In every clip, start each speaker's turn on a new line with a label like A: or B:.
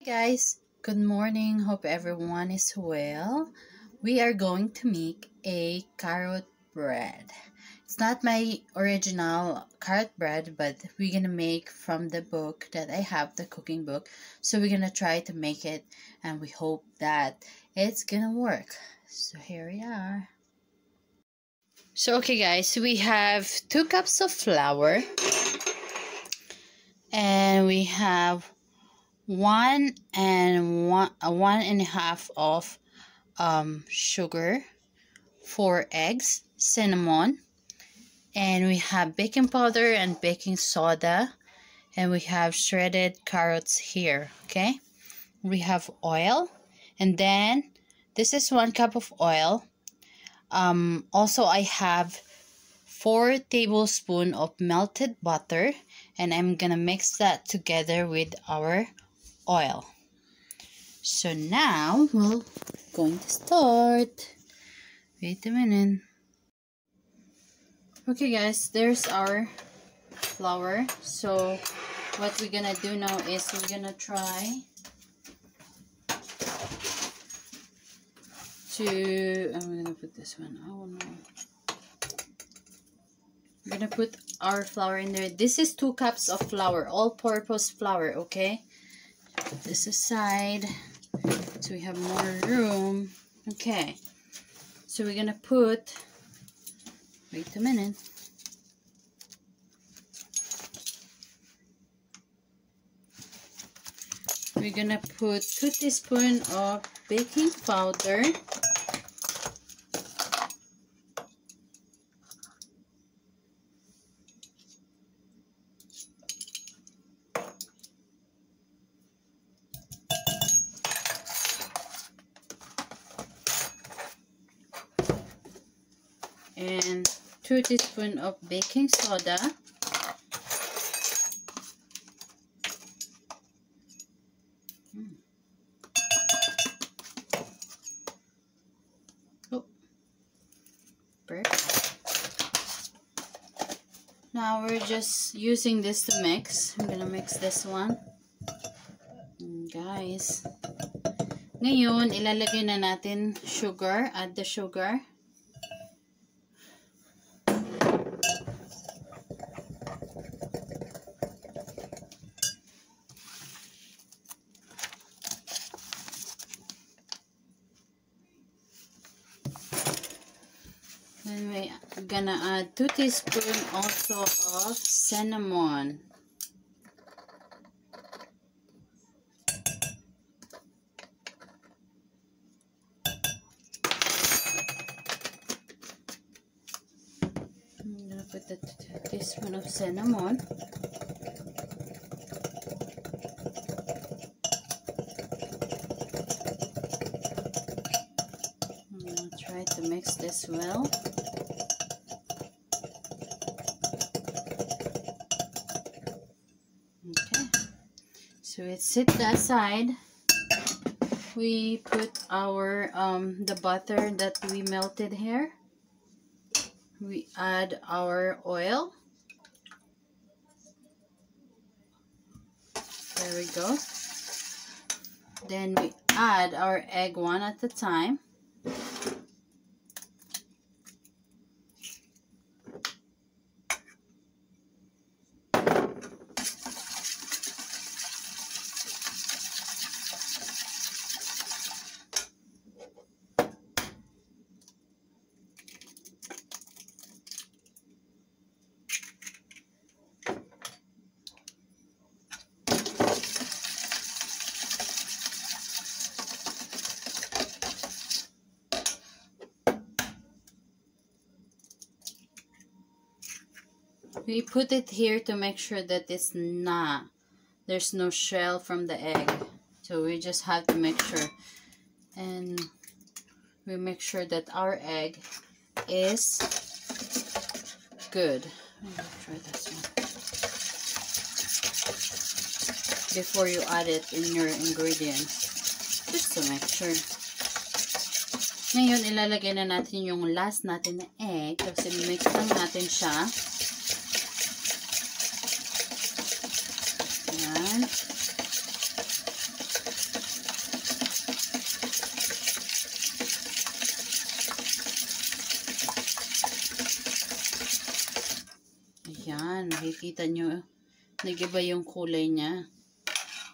A: Guys, good morning. Hope everyone is well. We are going to make a carrot bread. It's not my original carrot bread, but we're gonna make from the book that I have, the cooking book. So we're gonna try to make it, and we hope that it's gonna work. So here we are. So okay guys, we have 2 cups of flour, and we have one and a half of sugar, 4 eggs, cinnamon, and we have baking powder and baking soda, and we have shredded carrots here. Okay, we have oil, and then this is 1 cup of oil. Also I have 4 tablespoons of melted butter, and I'm gonna mix that together with our oil. So now we're going to start. Wait a minute. Okay guys, there's our flour. So what we're gonna do now is we're gonna try to, I'm gonna put this one, oh no. We're gonna put our flour in there. This is 2 cups of flour, all-purpose flour, okay? Put this aside so we have more room. Okay, so we're gonna put, wait a minute. We're gonna put 2 teaspoons of baking powder. And 2 teaspoons of baking soda. Oh, perfect. Now we're just using this to mix. I'm gonna mix this one. Guys, ngayon ilalagay na natin sugar. Add the sugar. Then we're gonna add 2 teaspoons also of cinnamon. I'm gonna put the teaspoon of cinnamon. I'm gonna try to mix this well. Okay, so it's set aside. We put our the butter that we melted here. We add our oil. There we go. Then we add our egg one at a time. We put it here to make sure that there's no shell from the egg. So we just have to make sure. And we make sure that our egg is good. Try this one. Before you add it in your ingredients. Just to make sure. Ngayon, ilalagay na natin yung last natin na egg. Tapos i-mix lang natin siya. Yan. Ayan, nakikita nyo, nag-iba yung kulay niya.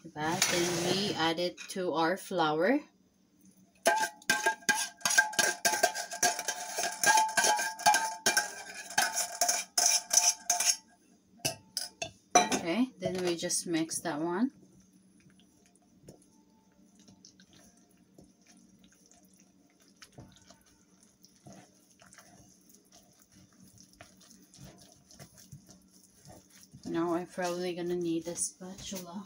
A: Diba? Then we add it to our flour. Okay, then we just mix that one. Now I'm probably gonna need a spatula.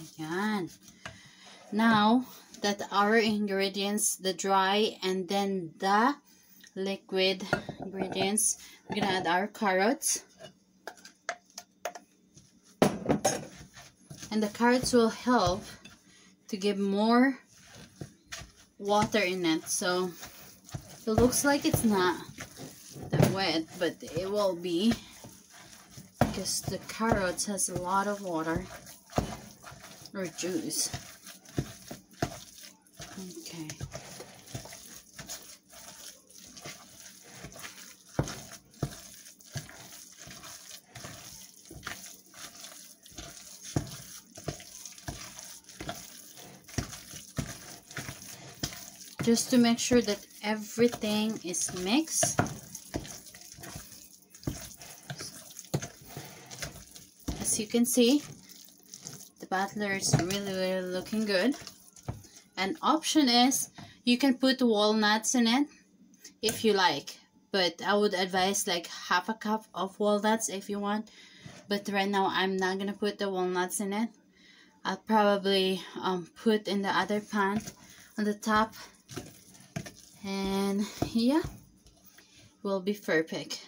A: Ayan. Now that our ingredients, the dry and then the liquid ingredients, we're gonna add our carrots. And the carrots will help to give more water in it. So it looks like it's not that wet, but it will be, because the carrots has a lot of water or juice. Okay. Just to make sure that everything is mixed. As you can see, the batter is really looking good. An option is you can put walnuts in it if you like, but I would advise like half a cup of walnuts if you want. But right now I'm not gonna put the walnuts in it. I'll probably put in the other pan on the top, and yeah, will be perfect.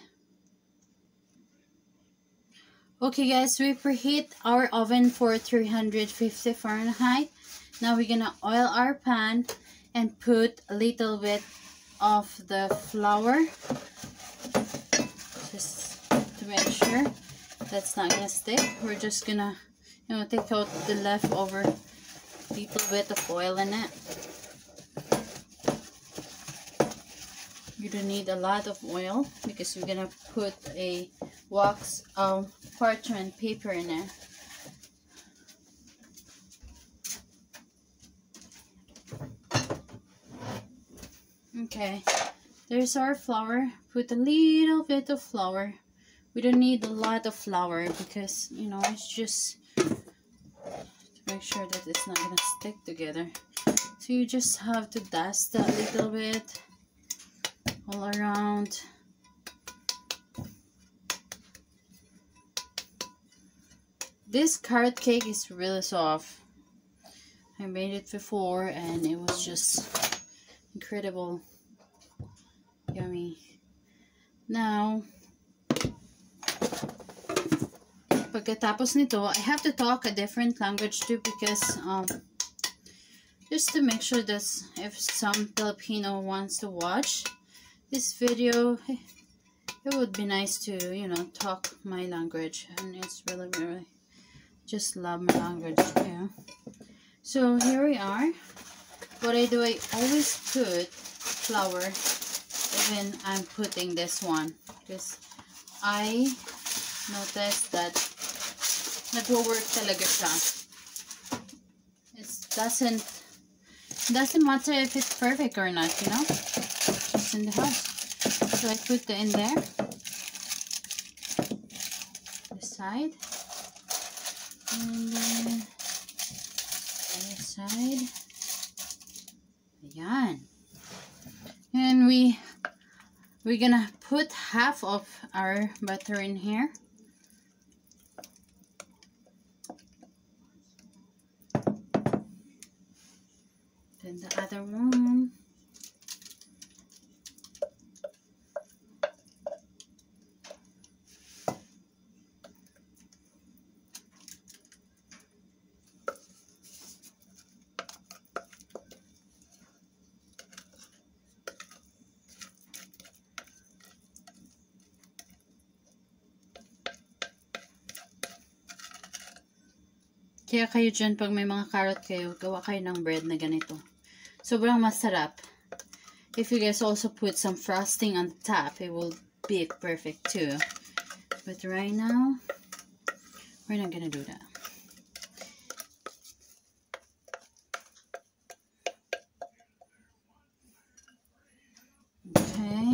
A: Okay guys, we preheat our oven for 350 Fahrenheit. Now we're gonna oil our pan and put a little bit of the flour, just to make sure that's not gonna stick. We're just gonna, take out the leftover little bit of oil in it. You don't need a lot of oil because we're gonna put a wax parchment paper in it. Okay, there's our flour. Put a little bit of flour. We don't need a lot of flour because, it's just to make sure that it's not gonna stick together. So you just have to dust that little bit all around. This carrot cake is really soft. I made it before and it was just incredible. Yummy. Now, pagkatapos nito, I have to talk a different language too because just to make sure that if some Filipino wants to watch this video, it would be nice to, talk my language, and it's really just love my language. So here we are. What I do, I always put flour even I'm putting this one, because I noticed that nagwo-work talaga siya. It doesn't matter if it's perfect or not, it's in the house. So I put it in there, this side, and then other side. Ayan. And we're gonna put half of our butter in here. other one. Kaya kayo dyan, pag may mga carrot kayo, gawa kayo ng bread na ganito. Sobrang masarap. If you guys also put some frosting on the top, it will be perfect too. But right now, we're not gonna do that. Okay.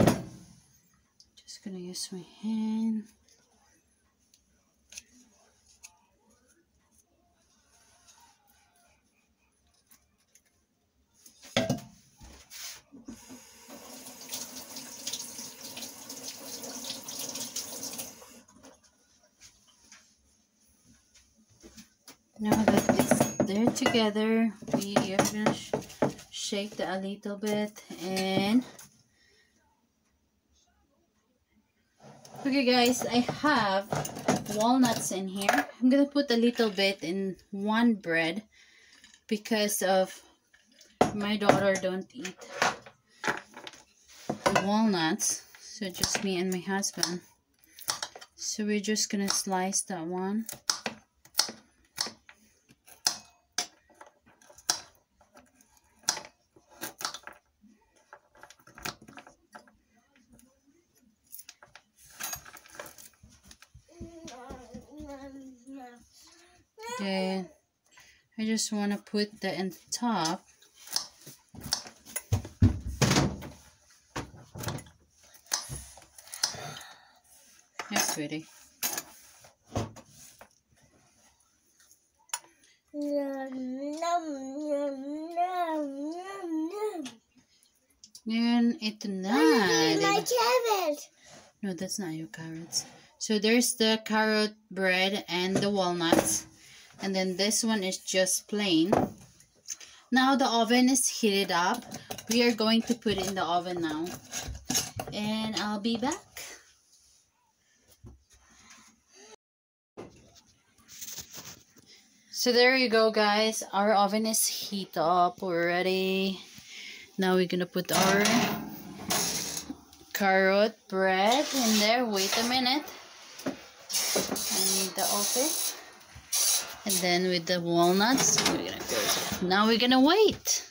A: Just gonna use my hand. Now that it's there together, we are gonna shake that a little bit. And okay guys, I have walnuts in here. I'm gonna put a little bit in one bread because of my daughter don't eat the walnuts, so just me and my husband. So we're just gonna slice that one. Okay, I just want to put that in the top. Yes, sweetie. And ito na.
B: My carrot.
A: No, that's not your carrots. So there's the carrot bread and the walnuts. And then this one is just plain. Now the oven is heated up. We are going to put it in the oven now. And I'll be back. So there you go, guys. Our oven is heated up already. Now we're gonna put our carrot bread in there. Wait a minute. I need to open. And then with the walnuts, we're gonna close it. Now we're gonna wait.